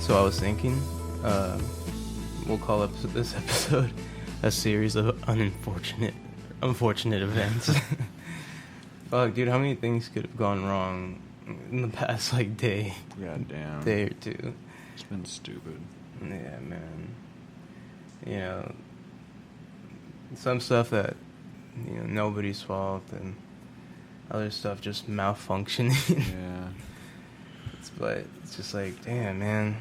So I was thinking, we'll call up this episode a series of unfortunate events. Fuck, dude, how many things could have gone wrong in the past, like, day or two? It's been stupid. Yeah, man. You know, some stuff that, you know, nobody's fault, and other stuff just malfunctioning. Yeah. But it's just like, damn, man.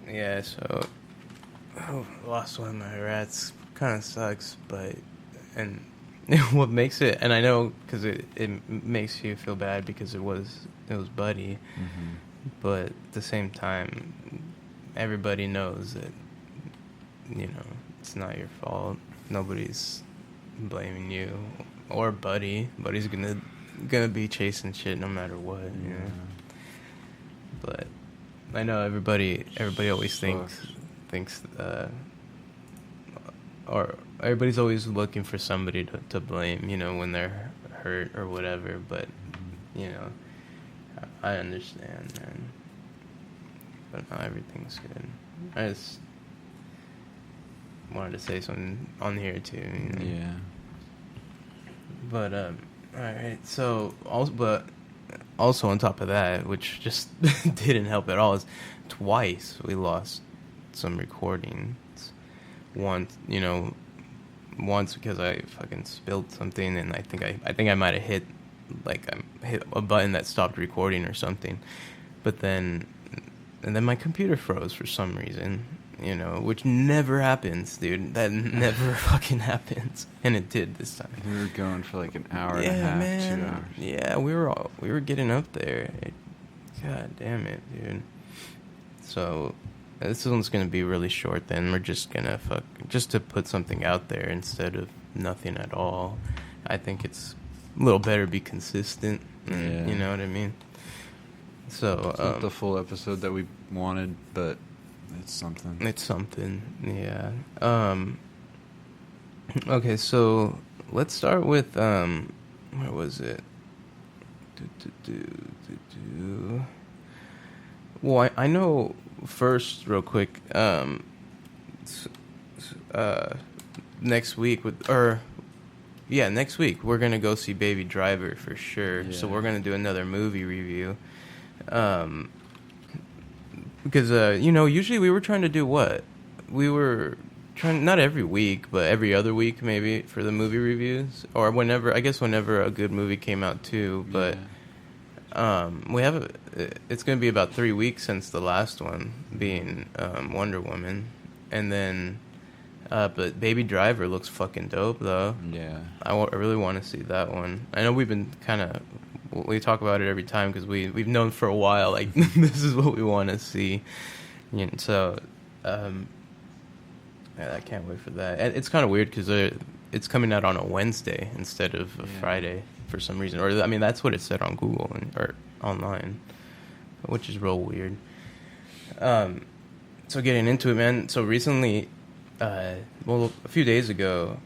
Yeah, so lost one of my rats. Kind of sucks, but and what makes it, and I know because it makes you feel bad because it was Buddy, but at the same time, everybody knows that, you know, it's not your fault. Nobody's blaming you or Buddy. Buddy's gonna be chasing shit no matter what, you know. But I know everybody always thinks or everybody's always looking for somebody to blame, you know, when they're hurt or whatever. But you know, I understand, man. But now everything's good. I just wanted to say something on here too, you know? Yeah. But alright, so also on top of that, which just didn't help at all, is twice we lost some recordings. Once because I fucking spilled something, and I think I might have hit a button that stopped recording or something. But then my computer froze for some reason, you know, which never happens, dude. That never fucking happens, and it did this time. We were going for like an hour and a half, man. 2 hours. Yeah, we were getting up there. God damn it, dude. So this one's gonna be really short. Then we're just gonna just to put something out there instead of nothing at all. I think it's a little better to be consistent. Yeah. You know what I mean? So it's not the full episode that we wanted, but it's something. It's something, yeah. Okay, so let's start with where was it? Well, I know first, real quick. Next week next week we're gonna go see Baby Driver for sure. Yeah. So we're gonna do another movie review. Because, you know, usually we were trying to do what? We were trying, not every week, but every other week maybe for the movie reviews. Or whenever a good movie came out too. But it's going to be about 3 weeks since the last one, being Wonder Woman. And then, but Baby Driver looks fucking dope though. Yeah. I really want to see that one. I know we've been we talk about it every time because we've known for a while, like, this is what we want to see. You know, so I can't wait for that. And it's kind of weird because it's coming out on a Wednesday instead of a Friday for some reason. Or, I mean, that's what it said on Google or online, which is real weird. So getting into it, man. So recently, a few days ago,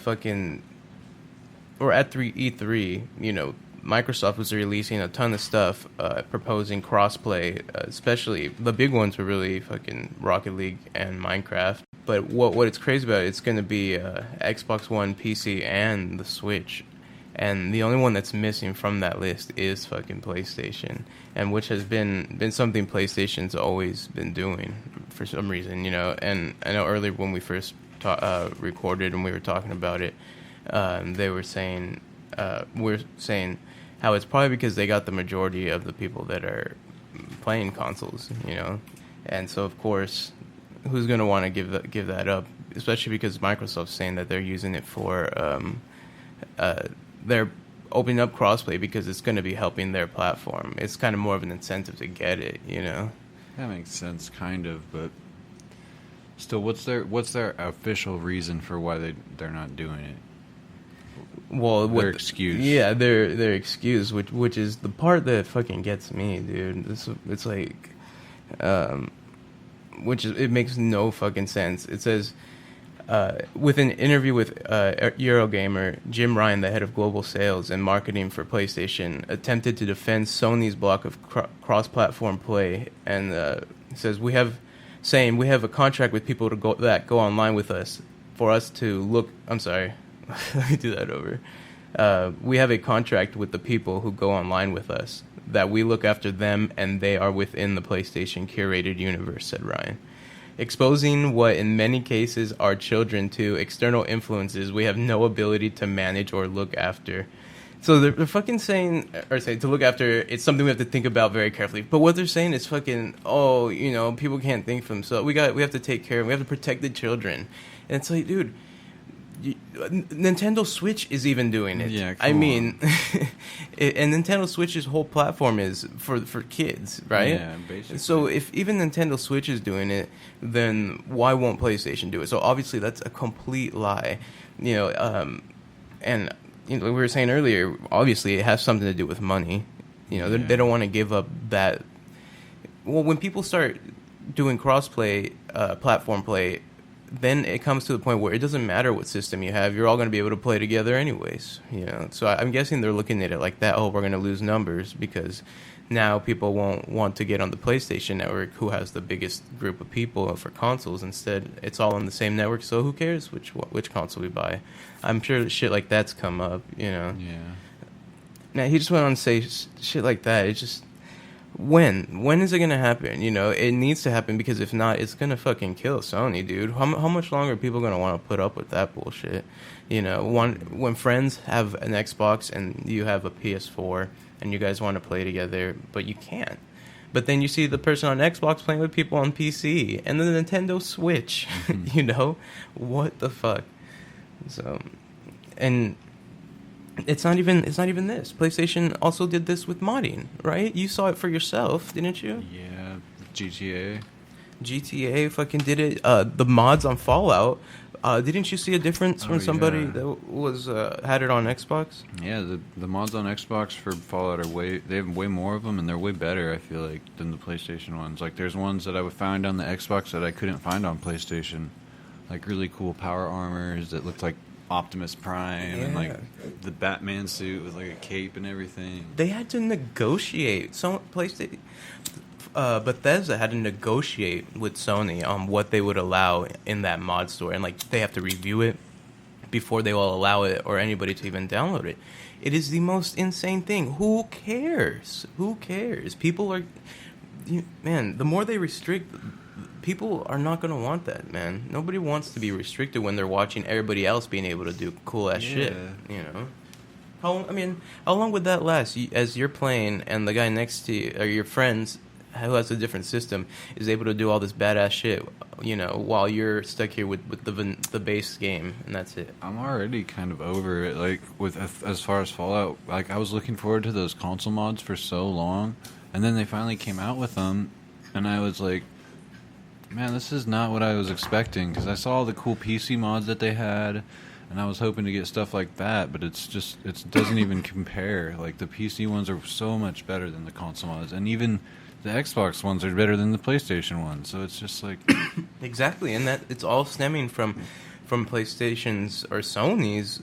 or at E3, you know, Microsoft was releasing a ton of stuff, proposing crossplay, especially the big ones were really fucking Rocket League and Minecraft. But what it's crazy about, it's going to be Xbox One, PC, and the Switch. And the only one that's missing from that list is fucking PlayStation, and which has been something PlayStation's always been doing for some reason, you know. And I know earlier when we first recorded and we were talking about it, they were saying, we're saying how it's probably because they got the majority of the people that are playing consoles, you know. And so of course, who's going to want to give that up, especially because Microsoft's saying that they're using it for they're opening up crossplay because it's going to be helping their platform. It's kind of more of an incentive to get it, you know. That makes sense, kind of, but still, what's their official reason for why they're not doing it? Well, their excuse. Yeah, their excuse, which is the part that fucking gets me, dude. It's like, it makes no fucking sense. It says, With an interview with Eurogamer, Jim Ryan, the head of global sales and marketing for PlayStation, attempted to defend Sony's block of cross-platform play, and says we have a contract with people that go online with us for us to look. I'm sorry, let me do that over. We have a contract with the people who go online with us that we look after them, and they are within the PlayStation curated universe, said Ryan. Exposing what in many cases are children to external influences we have no ability to manage or look after. So they're fucking saying, or say to look after, it's something we have to think about very carefully. But what they're saying is fucking, oh, you know, people can't think for themselves. We have to take care of, we have to protect the children. And it's like, dude, Nintendo Switch is even doing it. Yeah, I mean, and Nintendo Switch's whole platform is for kids, right? Yeah, basically. So if even Nintendo Switch is doing it, then why won't PlayStation do it? So obviously that's a complete lie, you know. And you know, we were saying earlier, obviously it has something to do with money. You know, they don't want to give up that. Well, when people start doing crossplay, platform play, then it comes to the point where it doesn't matter what system you have, you're all going to be able to play together anyways, you know. So I'm guessing they're looking at it like that. Oh, we're going to lose numbers because now people won't want to get on the PlayStation network, who has the biggest group of people for consoles. Instead, it's all on the same network, so who cares which console we buy? I'm sure that shit like that's come up, you know. Yeah. Now, he just went on to say shit like that. It's just... When is it going to happen? You know, it needs to happen, because if not, it's going to fucking kill Sony, dude. How much longer are people going to want to put up with that bullshit? You know, when friends have an Xbox and you have a PS4 and you guys want to play together, but you can't. But then you see the person on Xbox playing with people on PC and the Nintendo Switch, you know? What the fuck? So, and... It's not even this. PlayStation also did this with modding, right? You saw it for yourself, didn't you? Yeah, GTA. GTA fucking did it. The mods on Fallout. Didn't you see a difference from somebody that was had it on Xbox? Yeah, the mods on Xbox for Fallout are they have way more of them, and they're way better, I feel like, than the PlayStation ones. Like, there's ones that I would find on the Xbox that I couldn't find on PlayStation. Like, really cool power armors that looked like Optimus Prime and like the Batman suit with like a cape and everything. They had to negotiate. PlayStation, Bethesda had to negotiate with Sony on what they would allow in that mod store, and like they have to review it before they will allow it or anybody to even download it. It is the most insane thing. Who cares? Who cares? People are, man. The more they restrict, people are not going to want that, man. Nobody wants to be restricted when they're watching everybody else being able to do cool-ass shit, you know? How long would that last? As you're playing and the guy next to you, or your friends who has a different system, is able to do all this badass shit, you know, while you're stuck here with the base game, and that's it. I'm already kind of over it, like, as far as Fallout. Like, I was looking forward to those console mods for so long, and then they finally came out with them, and I was like, man, this is not what I was expecting, because I saw all the cool PC mods that they had, and I was hoping to get stuff like that, but it doesn't even compare. Like, the PC ones are so much better than the console mods, and even the Xbox ones are better than the PlayStation ones, so it's just like... Exactly, and that it's all stemming from PlayStation's or Sony's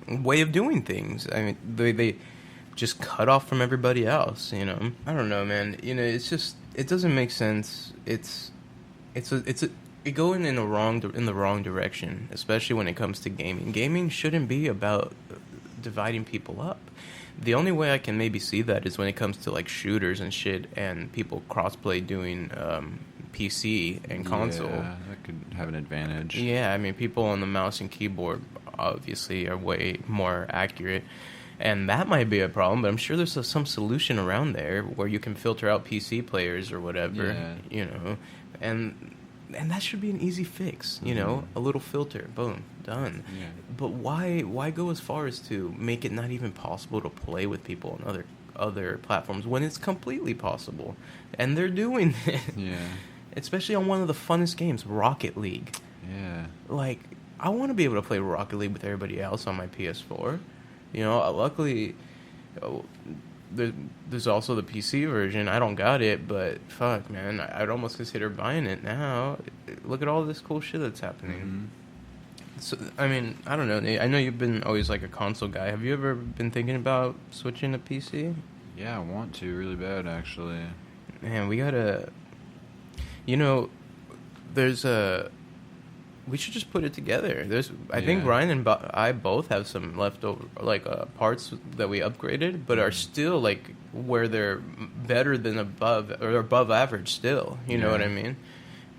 way of doing things. I mean, they just cut off from everybody else, you know? I don't know, man. You know, it's just... It doesn't make sense. It's going in the wrong direction, especially when it comes to gaming. Gaming shouldn't be about dividing people up. The only way I can maybe see that is when it comes to like shooters and shit, and people crossplay doing PC and console. Yeah, that could have an advantage. Yeah, I mean, people on the mouse and keyboard obviously are way more accurate. And that might be a problem, but I'm sure there's some solution around there where you can filter out PC players or whatever, you know, and that should be an easy fix, you know, a little filter, boom, done. Yeah. But why go as far as to make it not even possible to play with people on other platforms when it's completely possible, and they're doing it. Yeah. Especially on one of the funnest games, Rocket League. Yeah. Like, I want to be able to play Rocket League with everybody else on my PS4. You know, luckily, there's also the PC version. I don't got it, but fuck, man, I'd almost consider buying it now. Look at all this cool shit that's happening. Mm-hmm. So, I mean, I don't know, Nate. I know you've been always like a console guy. Have you ever been thinking about switching to PC? Yeah, I want to really bad, actually. Man, we gotta. You know, there's a. We should just put it together. I think Ryan and I both have some leftover like parts that we upgraded, but are still like where they're better than above or above average still. You know what I mean?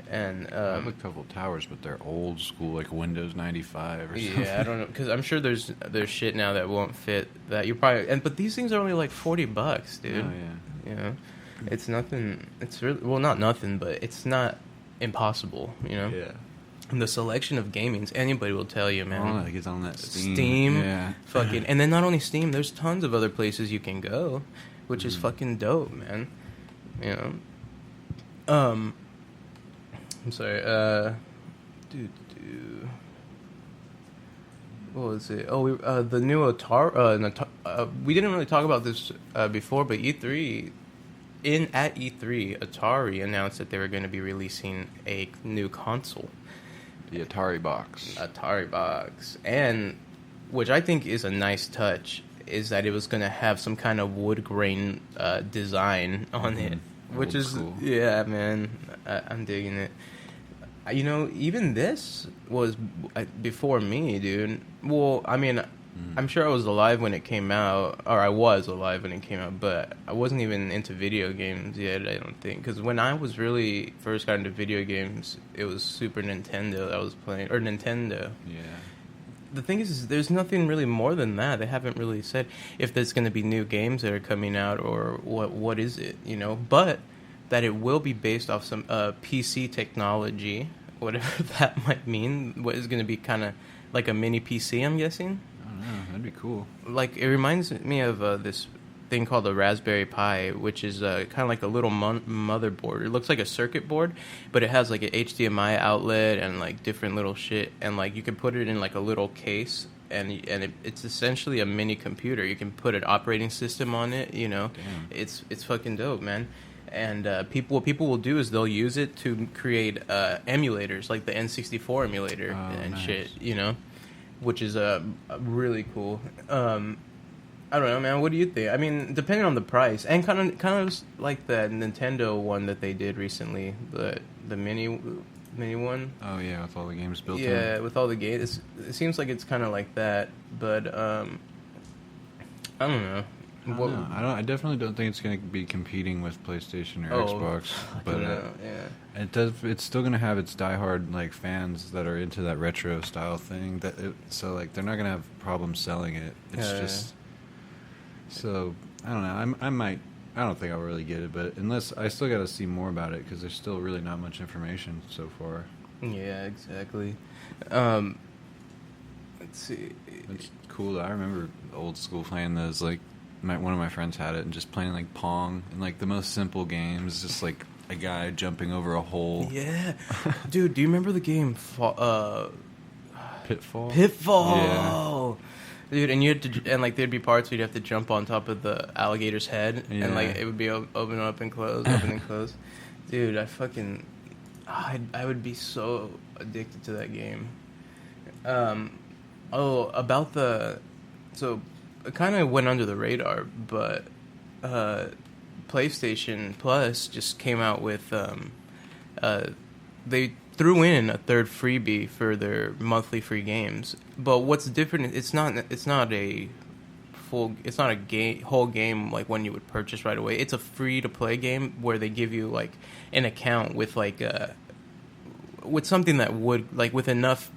And I have a couple towers, but they're old school, like Windows 95 or something. Yeah, I don't know, because I'm sure there's shit now that won't fit that you probably. But these things are only like $40, dude. Oh yeah. You know, it's nothing. It's really not nothing, but it's not impossible. You know. Yeah. And the selection of gamings, anybody will tell you, man. Oh, like it's on that Steam. Yeah. Fucking, and then not only Steam, there's tons of other places you can go, which is fucking dope, man. You know. I'm sorry. What was it? Oh, the new Atari. We didn't really talk about this before, but E3. At E3, Atari announced that they were going to be releasing a new console. The Atari box. And which I think is a nice touch, is that it was going to have some kind of wood grain design on it, which is cool. Yeah, man, I'm digging it. You know, even this was before me, dude. Well, I mean, I'm sure I was alive when it came out, or I was alive when it came out, but I wasn't even into video games yet, I don't think. Because when I was really first got into video games, it was Super Nintendo that I was playing, or Nintendo. Yeah. The thing is there's nothing really more than that. They haven't really said if there's going to be new games that are coming out, or what is it, you know? But that it will be based off some PC technology, whatever that might mean. What is going to be kind of like a mini PC, I'm guessing? Yeah, that'd be cool. Like, it reminds me of this thing called a Raspberry Pi, which is kind of like a little motherboard. It looks like a circuit board, but it has like an HDMI outlet and like different little shit, and like you can put it in like a little case, and it's essentially a mini computer. You can put an operating system on it. You know, Damn. It's fucking dope, man. And what people will do is they'll use it to create emulators, like the N64 emulator and nice. shit. You know. Which is really cool. I don't know, man. What do you think? I mean, depending on the price, and kind of like the Nintendo one that they did recently, the mini one. Oh yeah, with all the games built in. Yeah, with all the games, it seems like it's kind of like that. But I don't know. I definitely don't think it's going to be competing with PlayStation or Xbox, but yeah, it does. It's still going to have its diehard like fans that are into that retro style thing. So like they're not going to have problems selling it. It's just so I don't know. I don't think I'll really get it, but unless I still got to see more about it because there's still really not much information so far. Yeah, exactly. Let's see. It's cool. I remember old school playing those like. One of my friends had it and just playing like Pong and like the most simple games, just like a guy jumping over a hole. Yeah, dude. Do you remember the game Pitfall? Pitfall. Yeah. Dude, and you had to, and like there'd be parts where you'd have to jump on top of the alligator's head, and like it would be open up and close, open and close. Dude, I would be so addicted to that game. It kind of went under the radar, but PlayStation Plus just came out with they threw in a third freebie for their monthly free games. But what's different? It's not a whole game like one you would purchase right away. It's a free to play game where they give you like an account with like with something that would like with enough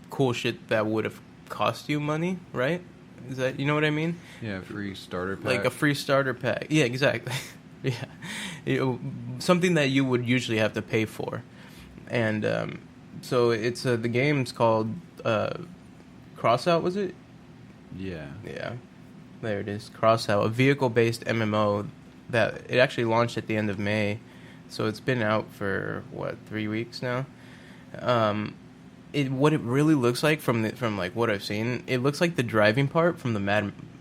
cool shit that would have cost you money, right? Is that, you know what I mean? Yeah, free starter pack. Like a free starter pack. Yeah, exactly. Yeah. Something that you would usually have to pay for. And so it's the game's called Crossout, was it? Yeah. Yeah. There it is. Crossout, a vehicle-based MMO that it actually launched at the end of May. So it's been out for 3 weeks now. What it really looks like from like what I've seen, it looks like the driving part from the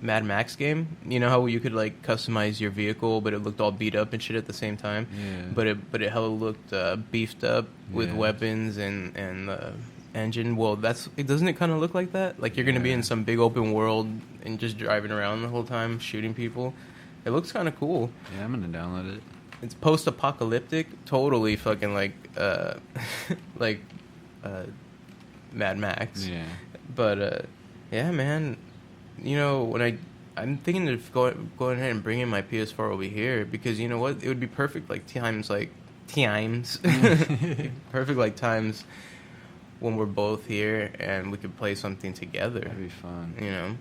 Mad Max game. You know how you could like customize your vehicle, but it looked all beat up and shit at the same time. Yeah. But it hella looked beefed up with weapons and engine. Well, doesn't it kind of look like that? Like you're gonna be in some big open world and just driving around the whole time shooting people. It looks kind of cool. Yeah, I'm gonna download it. It's post-apocalyptic, totally fucking like like Mad Max. Yeah. But yeah, man. You know, when I'm thinking of going ahead and bringing my PS4 over here because you know what, it would be perfect times perfect like times when we're both here and we could play something together. That'd be fun. You know,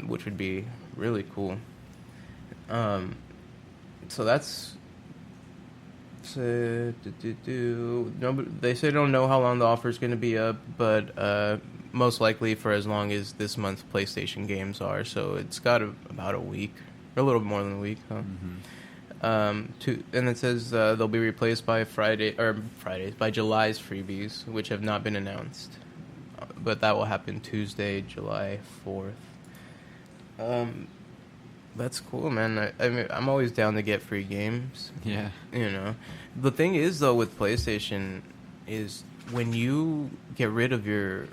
which would be really cool. So that's. No, but they say they don't know how long the offer is going to be up, but most likely for as long as this month's PlayStation games are. So it's got about a week, or a little bit more than a week, huh? Mm-hmm. And it says they'll be replaced by by July's freebies, which have not been announced, but that will happen Tuesday, July 4th. That's cool, man. I mean, I'm always down to get free games. Yeah. You know, the thing is though with PlayStation is when you get rid of your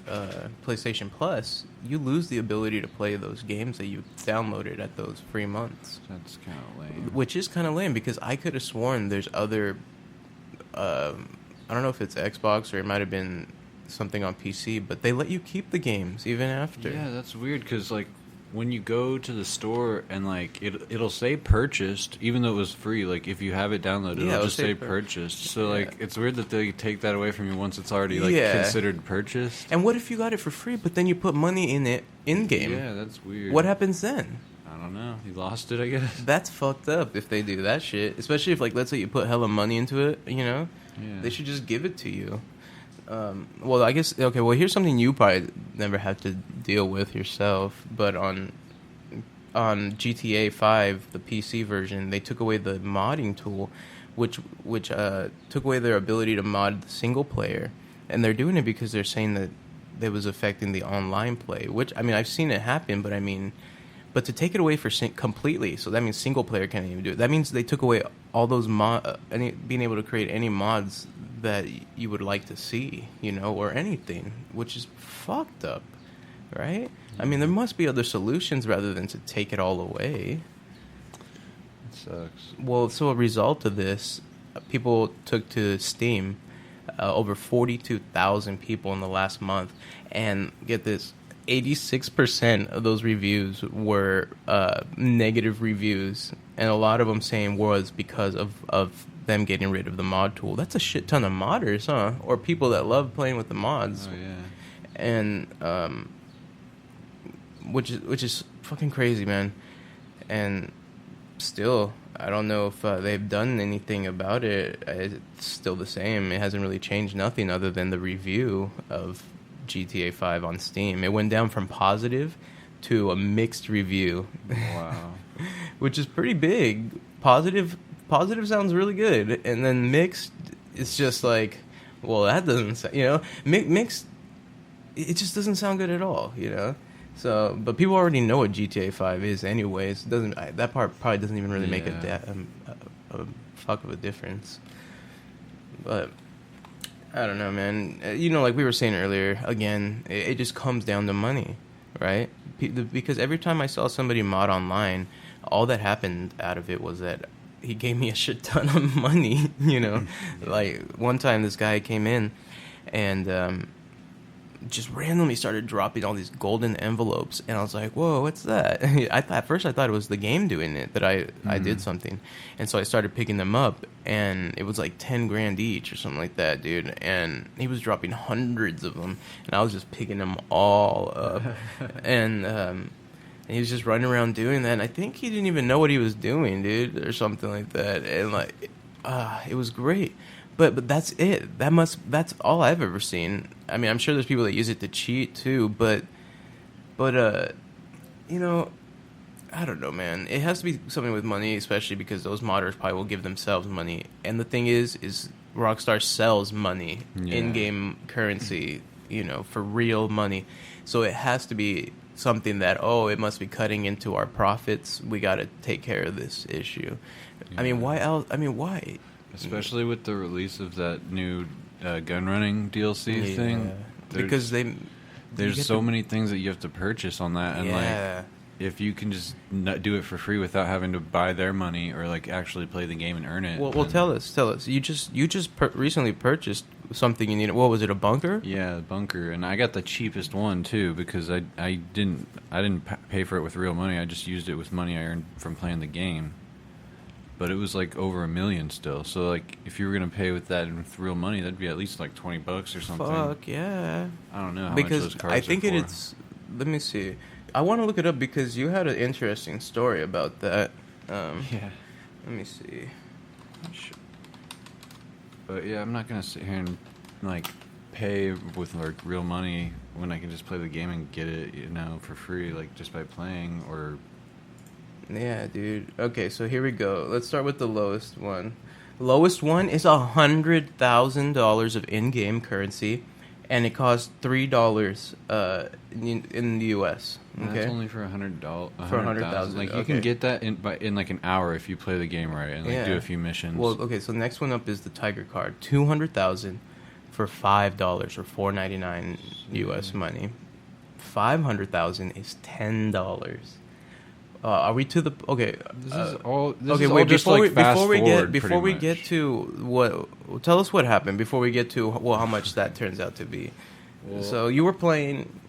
PlayStation Plus, you lose the ability to play those games that you downloaded at those free months. That's kind of lame. Which is kind of lame because I could have sworn there's other. I don't know if it's Xbox or it might have been something on PC, but they let you keep the games even after. Yeah, that's weird because like. When you go to the store and like it'll say purchased even though it was free, like if you have it downloaded it'll just say purchased. So like it's weird that they take that away from you once it's already like considered purchased. And what if you got it for free but then you put money in it in game? Yeah, that's weird. What happens then? I don't know. You lost it, I guess. That's fucked up if they do that shit. Especially if like let's say you put hella money into it, you know? Yeah. They should just give it to you. Well, I guess okay. Well, here's something you probably never have to deal with yourself, but on GTA 5, the PC version, they took away the modding tool, which took away their ability to mod the single player, and they're doing it because they're saying that it was affecting the online play. Which I mean, I've seen it happen, but to take it away completely, so that means single player can't even do it. That means they took away all those being able to create any mods that you would like to see, you know, or anything, which is fucked up, right? I mean, there must be other solutions rather than to take it all away. It sucks. Well, so a result of this, people took to Steam, over 42,000 people in the last month, and get this, 86% of those reviews were negative reviews, and a lot of them saying was because of them getting rid of the mod tool. That's a shit ton of modders, huh? Or people that love playing with the mods. Oh yeah. And which is fucking crazy, man. And still, I don't know if they've done anything about it. It's still the same. It hasn't really changed nothing other than the review of GTA 5 on Steam. It went down from positive to a mixed review. Wow. Which is pretty big. Positive sounds really good, and then mixed, it's just like, well, that doesn't sound, you know, mixed, it just doesn't sound good at all, you know. So, but people already know what GTA 5 is, anyways. That part probably doesn't even really make a fuck of a difference. But I don't know, man. You know, like we were saying earlier, again, it just comes down to money, right? Because every time I saw somebody mod online, all that happened out of it was that he gave me a shit ton of money, you know. Like, one time this guy came in and just randomly started dropping all these golden envelopes, and I was like, whoa, what's that? At first I thought it was the game doing it, that I did something. And so I started picking them up, and it was like 10 grand each or something like that, dude. And he was dropping hundreds of them, and I was just picking them all up. And he was just running around doing that, and I think he didn't even know what he was doing, dude, or something like that. And like, it was great. But that's it. That's all I've ever seen. I mean, I'm sure there's people that use it to cheat too, but you know, I don't know, man. It has to be something with money, especially because those modders probably will give themselves money. And the thing is Rockstar sells money, in-game currency, you know, for real money. So it has to be something that, oh, it must be cutting into our profits. We got to take care of this issue. Yeah. I mean, why else? I mean, why? Especially with the release of that new gun running DLC thing. Because there's so many things that you have to purchase on that, and like if you can just not do it for free without having to buy their money or like actually play the game and earn it. Well, tell us. You just recently purchased something you needed. What was it? A bunker? Yeah, a bunker, and I got the cheapest one too because I didn't pay for it with real money. I just used it with money I earned from playing the game. But it was like over $1 million still. So like, if you were gonna pay with that with real money, that'd be at least like $20 or something. Fuck yeah! I don't know how because much those cards I think are for. it's. Let me see. I want to look it up because you had an interesting story about that. Yeah. Let me see. But yeah, I'm not gonna sit here and like pay with like real money when I can just play the game and get it, for free, like just by playing or. Yeah, dude. Okay, so here we go. Let's start with the lowest one. Lowest one is $100,000 of in-game currency, and it costs $3 in the U.S. Okay, that's only for $100. For $100,000. Like you can get that in like an hour if you play the game right and like do a few missions. Well, okay. So next one up is the Tiger card, $200,000 for $5 or $4.99 U.S. money. $500,000 is $10. Are we to the okay? This is all. This okay, is wait. all just Before we get to what, tell us what happened before we get to how much that turns out to be. Well, so you were playing.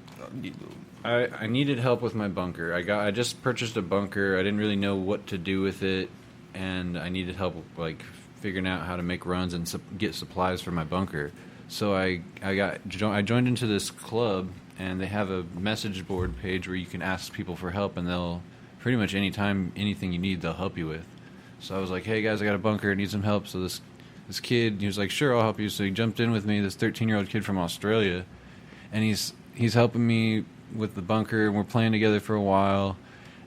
I needed help with my bunker. I just purchased a bunker. I didn't really know what to do with it, and I needed help like figuring out how to make runs and get supplies for my bunker. So I joined into this club, and they have a message board page where you can ask people for help, and they'll. Pretty much anything you need, they'll help you with. So I was like, hey guys, I got a bunker, I need some help. So this kid, he was like, sure, I'll help you. So he jumped in with me, this 13-year-old kid from Australia, and he's helping me with the bunker, and we're playing together for a while.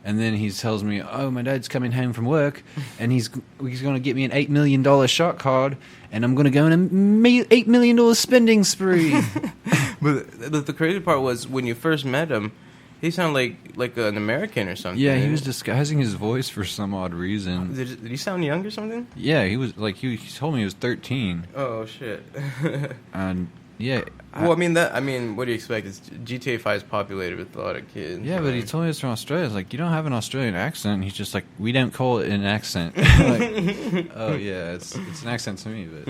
And then he tells me, oh, my dad's coming home from work, and he's going to get me an $8 million shot card, and I'm going to go on a $8 million spending spree. But the crazy part was when you first met him, he sounded like an American or something. Yeah, he was disguising his voice for some odd reason. Did he sound young or something? Yeah, he was like he told me he was 13. Oh shit. And yeah. Well, I mean, what do you expect? GTA 5 is populated with a lot of kids. Yeah, but he told me he was from Australia. I was like, you don't have an Australian accent. And he's just like, we don't call it an accent. Like, oh yeah, it's an accent to me, but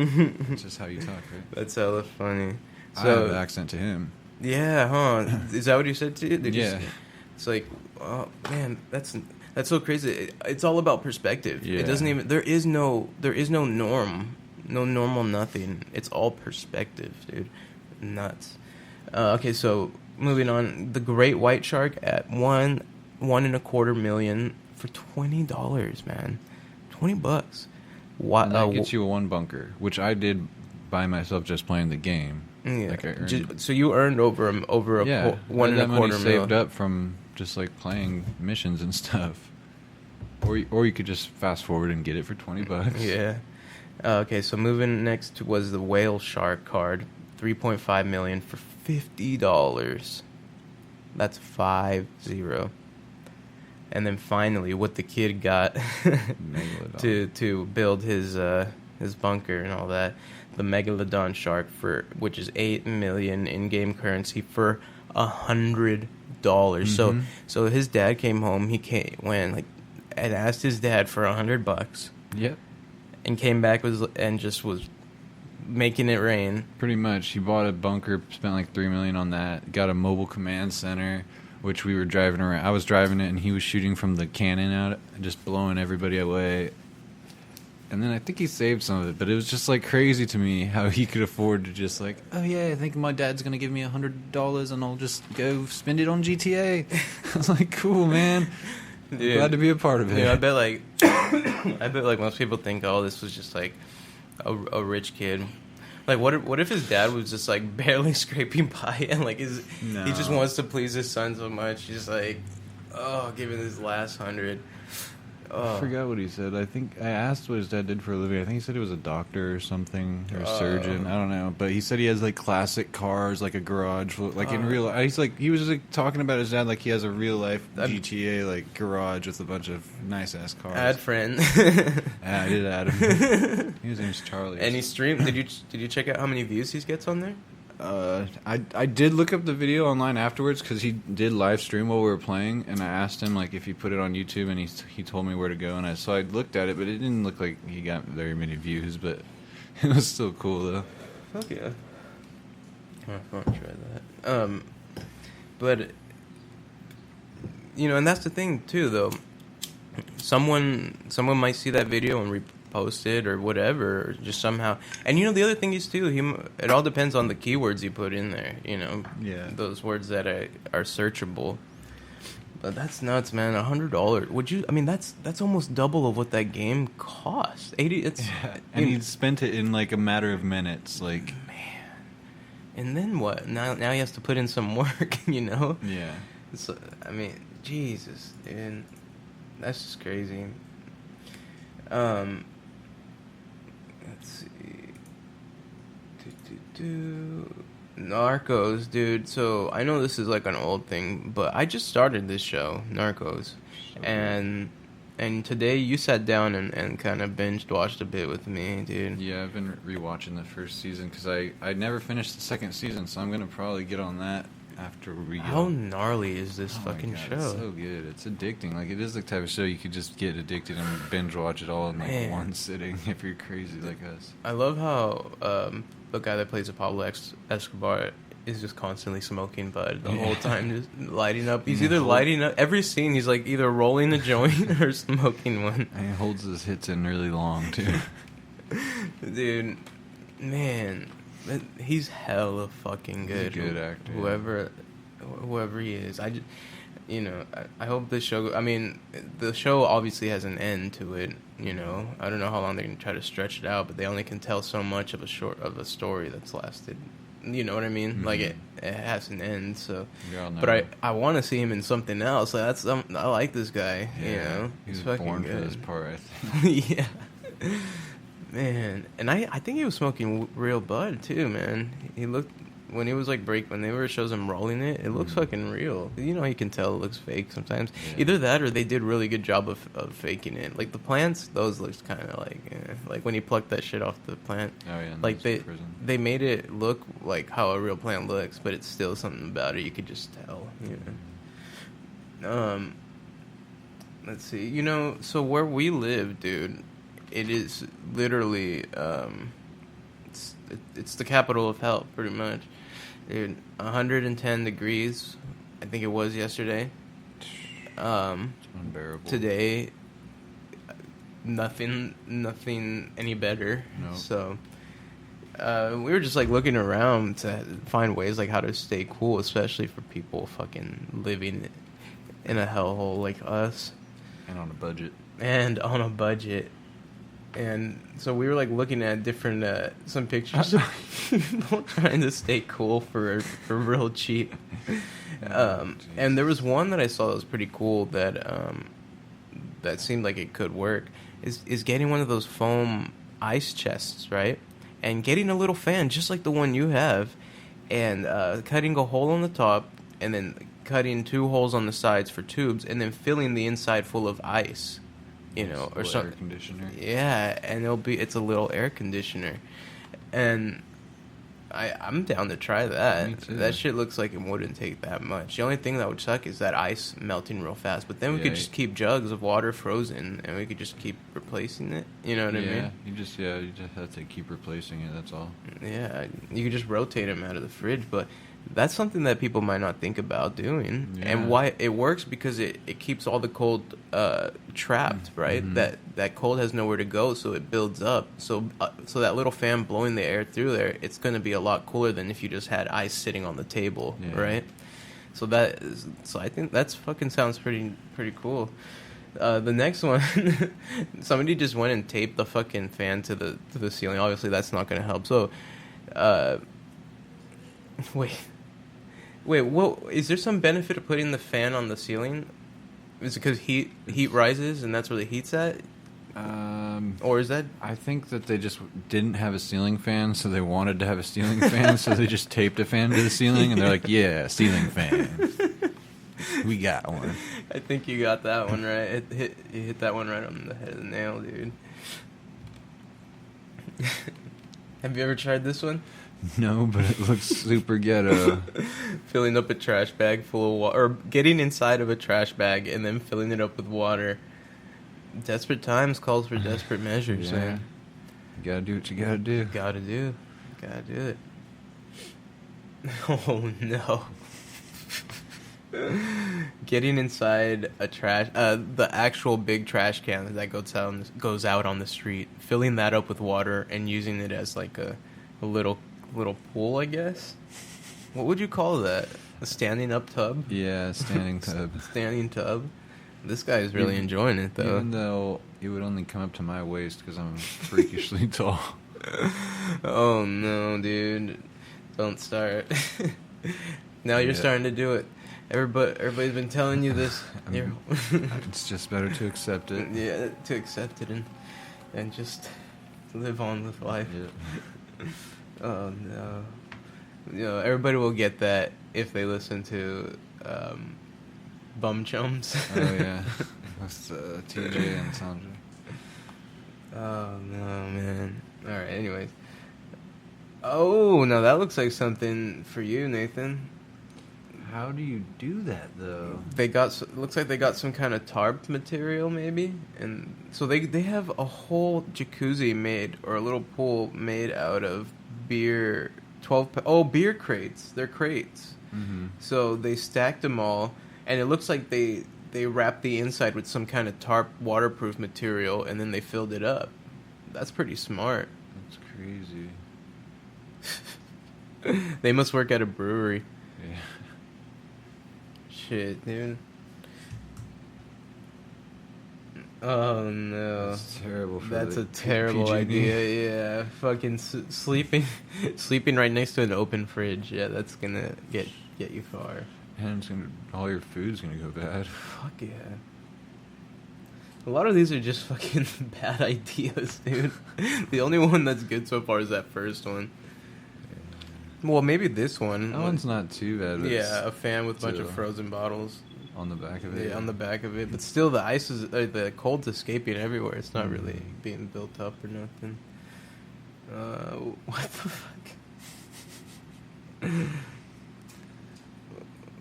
it's just how you talk, right? That's hella funny. So, I have an accent to him. Yeah, huh? Is that what you said to you? Yeah. It's like, oh man, that's so crazy. It's all about perspective. Yeah. It doesn't even. There is no norm, no normal nothing. It's all perspective, dude. Nuts. Okay, so moving on, the great white shark at $1.25 million for $20, man, $20. What? That gets you a one bunker, which I did by myself just playing the game. Yeah. Like I earned. So you earned over $1.25 million saved up from just like playing missions and stuff, or you could just fast forward and get it for $20. Yeah. Okay, so moving next was the whale shark card, $3.5 million for $50. That's 50. And then finally, what the kid got to build his bunker and all that. The megalodon shark which is $8 million in-game currency for $100. Mm-hmm. So his dad came home. Went and asked his dad for $100. Yep. And came back and just was making it rain. Pretty much. He bought a bunker, spent like $3 million on that. Got a mobile command center, which we were driving around. I was driving it, and he was shooting from the cannon out, just blowing everybody away. And then I think he saved some of it, but it was just like crazy to me how he could afford to just like, oh yeah, I think my dad's gonna give me $100 and I'll just go spend it on GTA. I was like, cool, man. Dude, glad to be a part of it. Yeah, I bet most people think, oh, this was just like a rich kid. Like, what if his dad was just like barely scraping by and like he just wants to please his son so much, he's just like, oh, giving his last $100. I forgot what he said. I think I asked what his dad did for a living. I think he said he was a doctor or something, or a surgeon. I don't know. But he said he has like classic cars, like a garage, like in real life. He was like talking about his dad like he has a real life GTA like garage with a bunch of nice ass cars. Add friend. Yeah, I did add him. His name's Charlie. And he streamed. Did you check out how many views he gets on there? I did look up the video online afterwards because he did live stream while we were playing, and I asked him like if he put it on YouTube, and he told me where to go, and I looked at it, but it didn't look like he got very many views, but it was still cool though. Fuck yeah. I want to try that. But and that's the thing too, though. Someone might see that video and repost it or whatever, or just somehow. And the other thing is too, it all depends on the keywords you put in there. Yeah. Those words that are searchable. But that's nuts, man. $100. Would you? I mean, that's almost double of what that game cost. 80. It's and he spent it in like a matter of minutes, like. Man. And then what? Now he has to put in some work. Yeah. So, I mean, Jesus, dude. That's just crazy. Let's see. Narcos, dude. So I know this is like an old thing, but I just started this show, Narcos, and today you sat down and kind of binged watched a bit with me, dude. Yeah, I've been rewatching the first season because I never finished the second season, so I'm gonna probably get on that after we go. How gnarly is this fucking God, show? It's so good. It's addicting. Like, it is the type of show you could just get addicted and binge watch it all in like one sitting if you're crazy like us. I love how the guy that plays Pablo Escobar is just constantly smoking bud the whole time, just lighting up. He's either lighting up every scene. He's like either rolling a joint or smoking one. And he holds his hits in really long too. Dude, man. He's hella fucking good. He's a good actor. Whoever he is, I hope this show. I mean, the show obviously has an end to it. I don't know how long they're gonna try to stretch it out, but they only can tell so much of a story that's lasted. You know what I mean? Mm-hmm. Like it has an end. So, but I want to see him in something else. Like I like this guy. Yeah, he's born for this part, I think. Yeah. Man, and I think he was smoking real bud too, man. He looked, when he was like whenever it shows him rolling it, it looks fucking real. You can tell it looks fake sometimes. Yeah. Either that or they did really good job of faking it. Like the plants, those looks kind of like when he plucked that shit off the plant. Oh yeah, like they made it look like how a real plant looks, but it's still something about it you could just tell. Let's see. So where we live, dude. It is literally, it's the capital of hell, pretty much. Dude, 110 degrees, I think it was yesterday. It's unbearable. Today, nothing any better. Nope. So, we were just like looking around to find ways like how to stay cool, especially for people fucking living in a hellhole like us. And on a budget. And so we were like looking at different some pictures of people trying to stay cool for real cheap. And there was one that I saw that was pretty cool that seemed like it could work. Is getting one of those foam ice chests, right? And getting a little fan just like the one you have, and cutting a hole on the top, and then cutting 2 holes on the sides for tubes, and then filling the inside full of ice. Or something. Air conditioner. Yeah, and it's a little air conditioner, and I'm down to try that. Me too. That shit looks like it wouldn't take that much. The only thing that would suck is that ice melting real fast. But then we could just keep jugs of water frozen, and we could just keep replacing it. You know what I mean? Yeah, you just have to keep replacing it. That's all. Yeah, you could just rotate them out of the fridge, but. That's something that people might not think about doing. Yeah. And why it works because it keeps all the cold trapped, right? Mm-hmm. That cold has nowhere to go, so it builds up. So that little fan blowing the air through there, it's going to be a lot cooler than if you just had ice sitting on the table, right? So I think that's fucking sounds pretty cool. The next one, somebody just went and taped the fucking fan to the ceiling. Obviously, that's not going to help. So, Wait, what? Is there some benefit of putting the fan on the ceiling? Is it because heat rises and that's where the heat's at? Or is that... I think that they just didn't have a ceiling fan, so they wanted to have a ceiling fan, so they just taped a fan to the ceiling, and they're like, yeah, ceiling fan. We got one. I think you got that one right. You hit that one right on the head of the nail, dude. Have you ever tried this one? No, but it looks super ghetto. Filling up a trash bag full of water, or getting inside of a trash bag and then filling it up with water. Desperate times calls for desperate measures, Yeah. man. You gotta do what you gotta do. Gotta do it. Oh no. Getting inside a trash, the actual big trash can that goes out on the street, filling that up with water and using it as like a little pool, I guess. What would you call that? A standing up tub? Yeah, standing tub. Standing tub. This guy is really enjoying it, though. Even though it would only come up to my waist because I'm freakishly tall. Oh, no, dude. Don't start. Now you're starting to do it. Everybody's been telling you this. It's just better to accept it. Yeah, to accept it and just live on with life. Yeah. Oh, no. You know, everybody will get that if they listen to... Bum Chums. Oh yeah, with TJ and Sandra. Oh no, man. All right. Anyways. Oh no, that looks like something for you, Nathan. How do you do that though? Looks like they got some kind of tarp material maybe, and so they have a whole jacuzzi made, or a little pool made out of beer. Beer crates. They're crates. Mm-hmm. So they stacked them all. And it looks like they wrapped the inside with some kind of tarp waterproof material, and then they filled it up. That's pretty smart. That's crazy. They must work at a brewery. Yeah. Shit, dude. Oh no. That's terrible. That's a terrible idea. Yeah, fucking sleeping right next to an open fridge. Yeah, that's gonna get you far. And all your food's gonna go bad. Fuck yeah. A lot of these are just fucking bad ideas, dude. The only one that's good so far is that first one. Yeah. Well, maybe this one. That one's not too bad. But yeah, a fan with a bunch of frozen bottles. On the back of it? Yeah, on the back of it. But still, the ice is... the cold's escaping everywhere. It's not really being built up or nothing. What the fuck?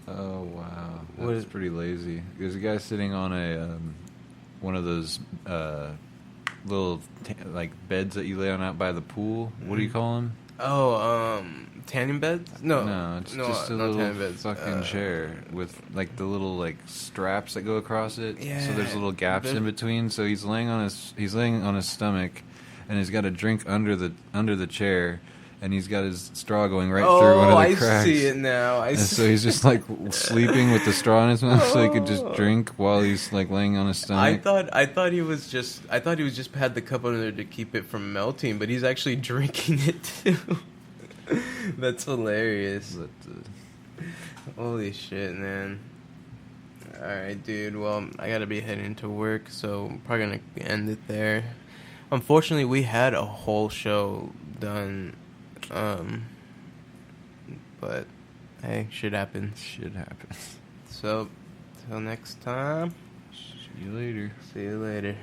Oh wow, that's pretty lazy. There's a guy sitting on a one of those little like beds that you lay on out by the pool. What do you call them? Oh, tanning beds? No, it's just a little fucking chair with like the little like straps that go across it. Yeah. So there's little gaps in between. So he's laying on his stomach, and he's got a drink under the chair. And he's got his straw going right through one of the cracks. I see it now. So he's just like sleeping with the straw in his mouth, so he could just drink while he's like laying on his stomach. I thought he was just had the cup under there to keep it from melting, but he's actually drinking it too. That's hilarious. Holy shit, man. All right, dude. Well, I gotta be heading to work, so I'm probably gonna end it there. Unfortunately, we had a whole show done. But hey, shit happens. So, till next time. See you later. See you later.